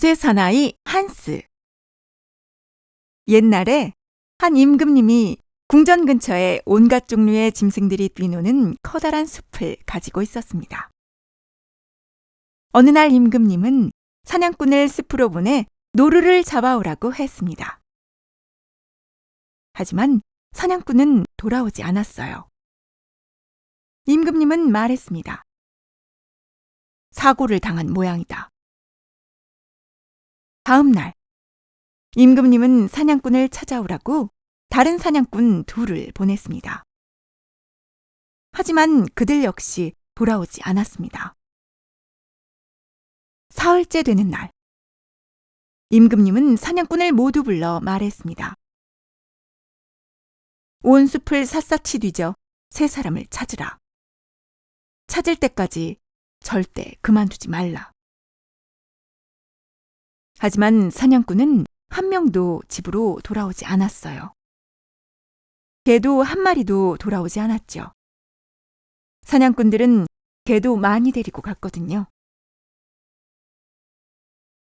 요새 사나이 한스. 옛날에 한 임금님이 궁전 근처에 온갖 종류의 짐승들이 뛰노는 커다란 숲을 가지고 있었습니다. 어느 날 임금님은 사냥꾼을 숲으로 보내 노루를 잡아오라고 했습니다. 하지만 사냥꾼은 돌아오지 않았어요. 임금님은 말했습니다. 사고를 당한 모양이다. 다음 날, 임금님은 사냥꾼을 찾아오라고 다른 사냥꾼 둘을 보냈습니다. 하지만 그들 역시 돌아오지 않았습니다. 사흘째 되는 날, 임금님은 사냥꾼을 모두 불러 말했습니다. 온 숲을 샅샅이 뒤져 세 사람을 찾으라. 찾을 때까지 절대 그만두지 말라. 하지만 사냥꾼은 한 명도 집으로 돌아오지 않았어요. 개도 한 마리도 돌아오지 않았죠. 사냥꾼들은 개도 많이 데리고 갔거든요.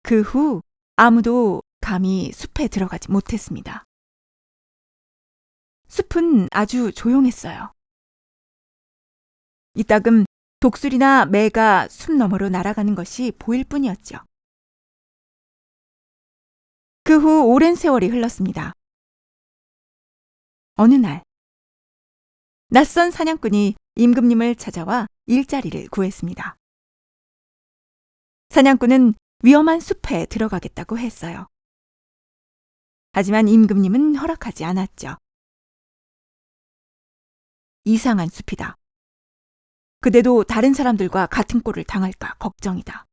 그 후 아무도 감히 숲에 들어가지 못했습니다. 숲은 아주 조용했어요. 이따금 독수리나 매가 숲 너머로 날아가는 것이 보일 뿐이었죠. 그 후 오랜 세월이 흘렀습니다. 어느 날, 낯선 사냥꾼이 임금님을 찾아와 일자리를 구했습니다. 사냥꾼은 위험한 숲에 들어가겠다고 했어요. 하지만 임금님은 허락하지 않았죠. 이상한 숲이다. 그대도 다른 사람들과 같은 꼴을 당할까 걱정이다.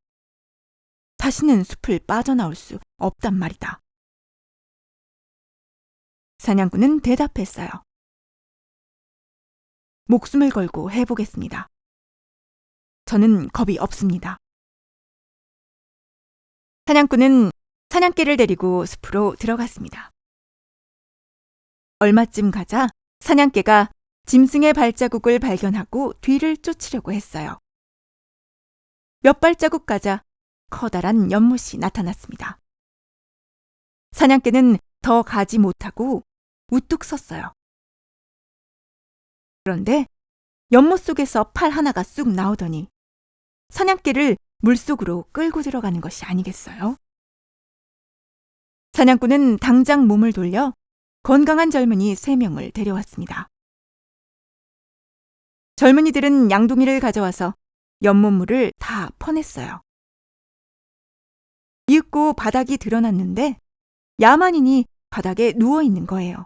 다시는 숲을 빠져나올 수 없단 말이다. 사냥꾼은 대답했어요. 목숨을 걸고 해보겠습니다. 저는 겁이 없습니다. 사냥꾼은 사냥개를 데리고 숲으로 들어갔습니다. 얼마쯤 가자 사냥개가 짐승의 발자국을 발견하고 뒤를 쫓으려고 했어요. 몇 발자국 가자 커다란 연못이 나타났습니다. 사냥개는 더 가지 못하고 우뚝 섰어요. 그런데 연못 속에서 팔 하나가 쑥 나오더니 사냥개를 물속으로 끌고 들어가는 것이 아니겠어요? 사냥꾼은 당장 몸을 돌려 건강한 젊은이 3명을 데려왔습니다. 젊은이들은 양동이를 가져와서 연못물을 다 퍼냈어요. 이윽고 바닥이 드러났는데 야만인이 바닥에 누워있는 거예요.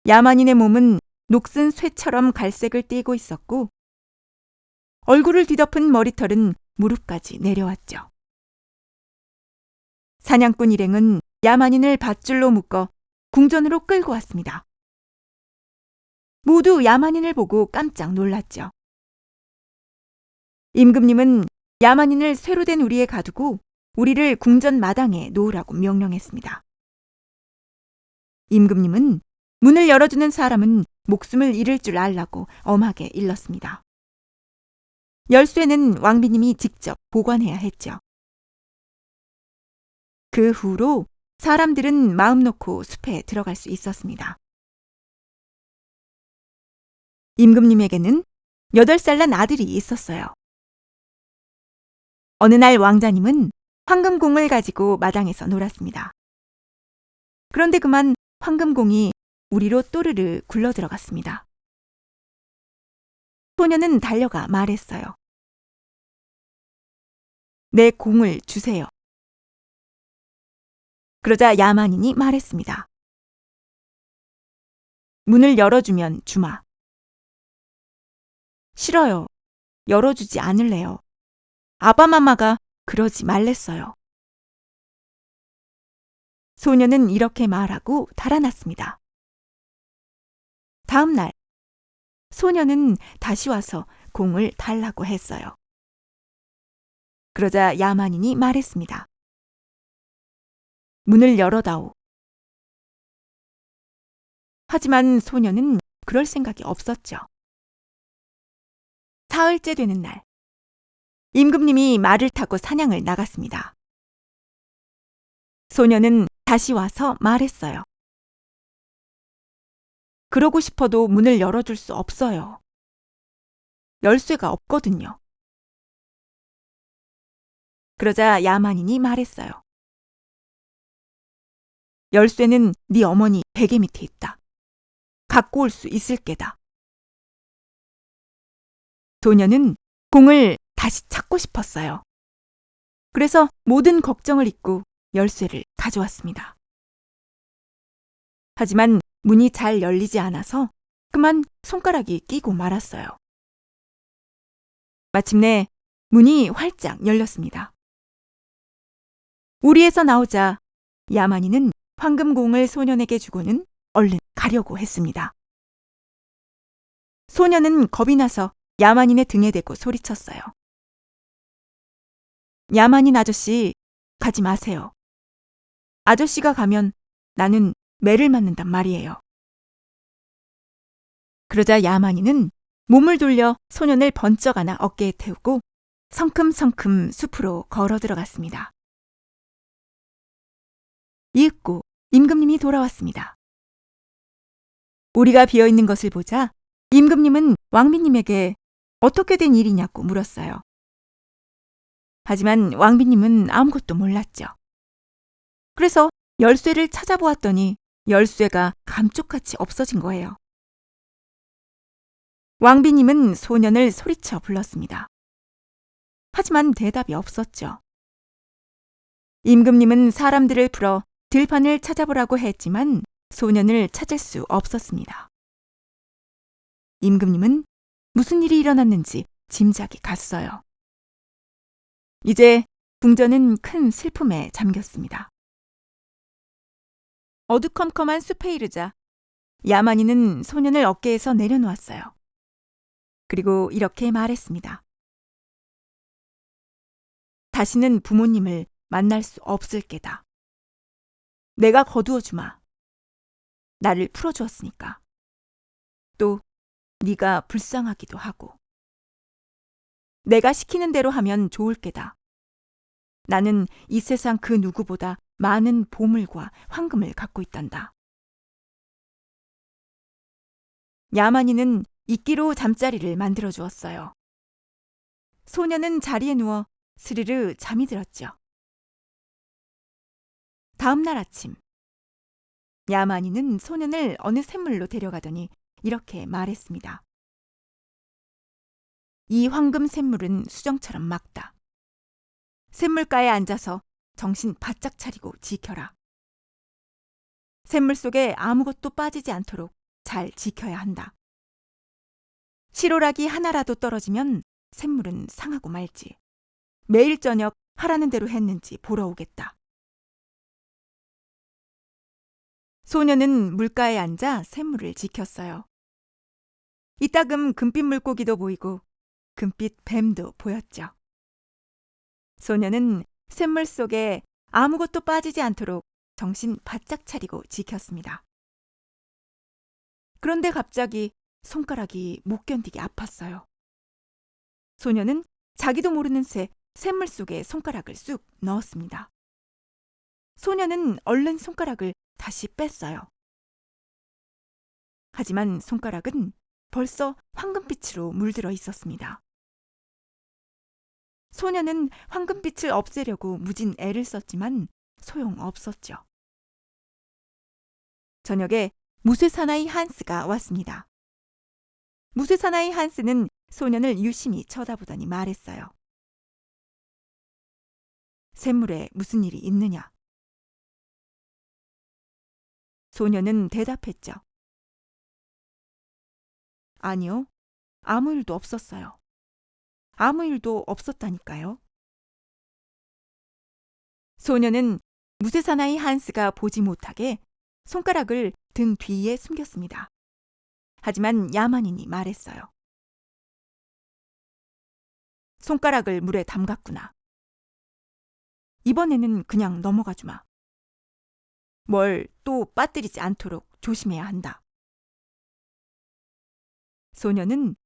야만인의 몸은 녹슨 쇠처럼 갈색을 띠고 있었고 얼굴을 뒤덮은 머리털은 무릎까지 내려왔죠. 사냥꾼 일행은 야만인을 밧줄로 묶어 궁전으로 끌고 왔습니다. 모두 야만인을 보고 깜짝 놀랐죠. 임금님은 야만인을 쇠로 된 우리에 가두고 우리를 궁전 마당에 놓으라고 명령했습니다. 임금님은 문을 열어주는 사람은 목숨을 잃을 줄 알라고 엄하게 일렀습니다. 열쇠는 왕비님이 직접 보관해야 했죠. 그 후로 사람들은 마음 놓고 숲에 들어갈 수 있었습니다. 임금님에게는 8살 난 아들이 있었어요. 어느 날 왕자님은 황금공을 가지고 마당에서 놀았습니다. 그런데 그만 황금공이 우리로 또르르 굴러 들어갔습니다. 소녀는 달려가 말했어요. 내 공을 주세요. 그러자 야만인이 말했습니다. 문을 열어주면 주마. 싫어요. 열어주지 않을래요. 아바마마가 그러지 말랬어요. 소녀는 이렇게 말하고 달아났습니다. 다음 날, 소녀는 다시 와서 공을 달라고 했어요. 그러자 야만인이 말했습니다. 문을 열어다오. 하지만 소녀는 그럴 생각이 없었죠. 사흘째 되는 날, 임금님이 말을 타고 사냥을 나갔습니다. 소녀는 다시 와서 말했어요. 그러고 싶어도 문을 열어줄 수 없어요. 열쇠가 없거든요. 그러자 야만인이 말했어요. 열쇠는 네 어머니 베개 밑에 있다. 갖고 올 수 있을 게다. 소녀는 공을 다시 찾고 싶었어요. 그래서 모든 걱정을 잊고 열쇠를 가져왔습니다. 하지만 문이 잘 열리지 않아서 그만 손가락이 끼고 말았어요. 마침내 문이 활짝 열렸습니다. 우리에서 나오자 야만인은 황금공을 소년에게 주고는 얼른 가려고 했습니다. 소년은 겁이 나서 야만인의 등에 대고 소리쳤어요. 야만인 아저씨, 가지 마세요. 아저씨가 가면 나는 매를 맞는단 말이에요. 그러자 야만인은 몸을 돌려 소년을 번쩍 안아 어깨에 태우고 성큼성큼 숲으로 걸어 들어갔습니다. 이윽고 임금님이 돌아왔습니다. 우리가 비어있는 것을 보자 임금님은 왕비님에게 어떻게 된 일이냐고 물었어요. 하지만 왕비님은 아무것도 몰랐죠. 그래서 열쇠를 찾아보았더니 열쇠가 감쪽같이 없어진 거예요. 왕비님은 소년을 소리쳐 불렀습니다. 하지만 대답이 없었죠. 임금님은 사람들을 풀어 들판을 찾아보라고 했지만 소년을 찾을 수 없었습니다. 임금님은 무슨 일이 일어났는지 짐작이 갔어요. 이제 궁전은 큰 슬픔에 잠겼습니다. 어두컴컴한 숲에 이르자 야만인은 소년을 어깨에서 내려놓았어요. 그리고 이렇게 말했습니다. 다시는 부모님을 만날 수 없을 게다. 내가 거두어 주마. 나를 풀어주었으니까. 또 네가 불쌍하기도 하고. 내가 시키는 대로 하면 좋을 게다. 나는 이 세상 그 누구보다 많은 보물과 황금을 갖고 있단다. 야만인은 이끼로 잠자리를 만들어 주었어요. 소년은 자리에 누워 스르르 잠이 들었죠. 다음 날 아침, 야만인은 소년을 어느 샘물로 데려가더니 이렇게 말했습니다. 이 황금 샘물은 수정처럼 맑다. 샘물가에 앉아서 정신 바짝 차리고 지켜라. 샘물 속에 아무것도 빠지지 않도록 잘 지켜야 한다. 시로락이 하나라도 떨어지면 샘물은 상하고 말지. 매일 저녁 하라는 대로 했는지 보러 오겠다. 소년은 물가에 앉아 샘물을 지켰어요. 이따금 금빛 물고기도 보이고 금빛 뱀도 보였죠. 소년은 샘물 속에 아무것도 빠지지 않도록 정신 바짝 차리고 지켰습니다. 그런데 갑자기 손가락이 못 견디게 아팠어요. 소년은 자기도 모르는 새 샘물 속에 손가락을 쑥 넣었습니다. 소년은 얼른 손가락을 다시 뺐어요. 하지만 손가락은 벌써 황금빛으로 물들어 있었습니다. 소년은 황금빛을 없애려고 무진 애를 썼지만 소용없었죠. 저녁에 무쇠사나이 한스가 왔습니다. 무쇠사나이 한스는 소년을 유심히 쳐다보더니 말했어요. 샘물에 무슨 일이 있느냐? 소년은 대답했죠. 아니요, 아무 일도 없었어요. 아무 일도 없었다니까요. 소년은 무쇠사나이 한스가 보지 못하게 손가락을 등 뒤에 숨겼습니다. 하지만 야만인이 말했어요. 손가락을 물에 담갔구나. 이번에는 그냥 넘어가 주마. 뭘 또 빠뜨리지 않도록 조심해야 한다. 소년은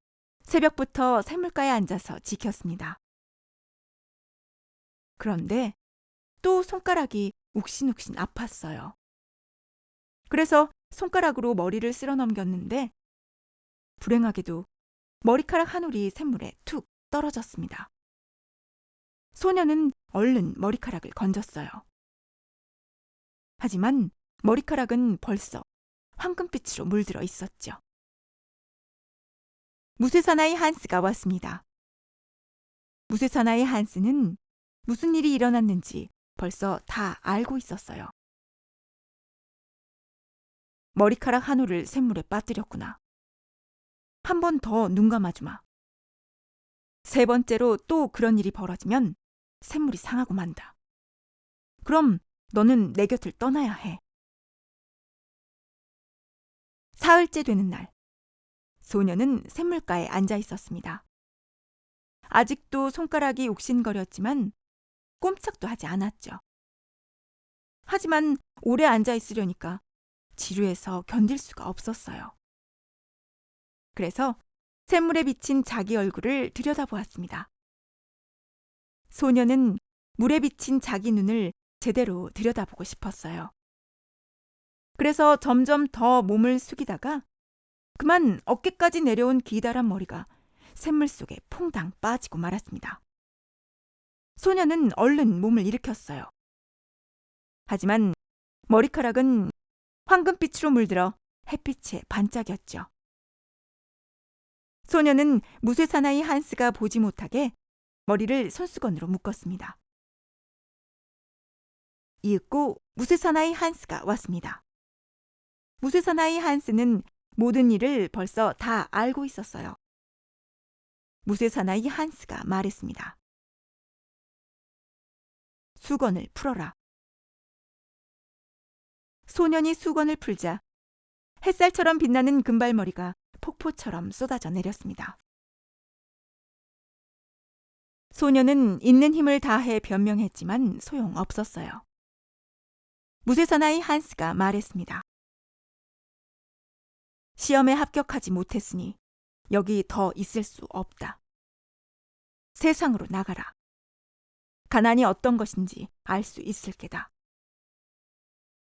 새벽부터 샘물가에 앉아서 지켰습니다. 그런데 또 손가락이 욱신욱신 아팠어요. 그래서 손가락으로 머리를 쓸어 넘겼는데 불행하게도 머리카락 한 올이 샘물에 툭 떨어졌습니다. 소녀는 얼른 머리카락을 건졌어요. 하지만 머리카락은 벌써 황금빛으로 물들어 있었죠. 무쇠사나이 한스가 왔습니다. 무쇠사나이 한스는 무슨 일이 일어났는지 벌써 다 알고 있었어요. 머리카락 한 올을 샘물에 빠뜨렸구나. 한 번 더 눈 감아주마. 세 번째로 또 그런 일이 벌어지면 샘물이 상하고 만다. 그럼 너는 내 곁을 떠나야 해. 사흘째 되는 날, 소녀는 샘물가에 앉아 있었습니다. 아직도 손가락이 욱신거렸지만 꼼짝도 하지 않았죠. 하지만 오래 앉아 있으려니까 지루해서 견딜 수가 없었어요. 그래서 샘물에 비친 자기 얼굴을 들여다보았습니다. 소녀는 물에 비친 자기 눈을 제대로 들여다보고 싶었어요. 그래서 점점 더 몸을 숙이다가 그만 어깨까지 내려온 기다란 머리가 샘물 속에 퐁당 빠지고 말았습니다. 소녀는 얼른 몸을 일으켰어요. 하지만 머리카락은 황금빛으로 물들어 햇빛에 반짝였죠. 소녀는 무쇠사나이 한스가 보지 못하게 머리를 손수건으로 묶었습니다. 이윽고 무쇠사나이 한스가 왔습니다. 무쇠사나이 한스는 모든 일을 벌써 다 알고 있었어요. 무쇠사나이 한스가 말했습니다. 수건을 풀어라. 소년이 수건을 풀자 햇살처럼 빛나는 금발머리가 폭포처럼 쏟아져 내렸습니다. 소녀는 있는 힘을 다해 변명했지만 소용없었어요. 무쇠사나이 한스가 말했습니다. 시험에 합격하지 못했으니 여기 더 있을 수 없다. 세상으로 나가라. 가난이 어떤 것인지 알 수 있을 게다.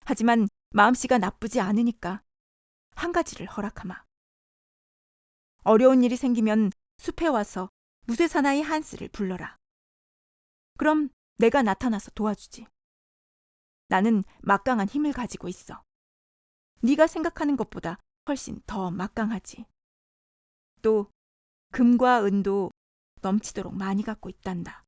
하지만 마음씨가 나쁘지 않으니까 한 가지를 허락하마. 어려운 일이 생기면 숲에 와서 무쇠사나이 한스를 불러라. 그럼 내가 나타나서 도와주지. 나는 막강한 힘을 가지고 있어. 네가 생각하는 것보다 훨씬 더 막강하지. 또 금과 은도 넘치도록 많이 갖고 있단다.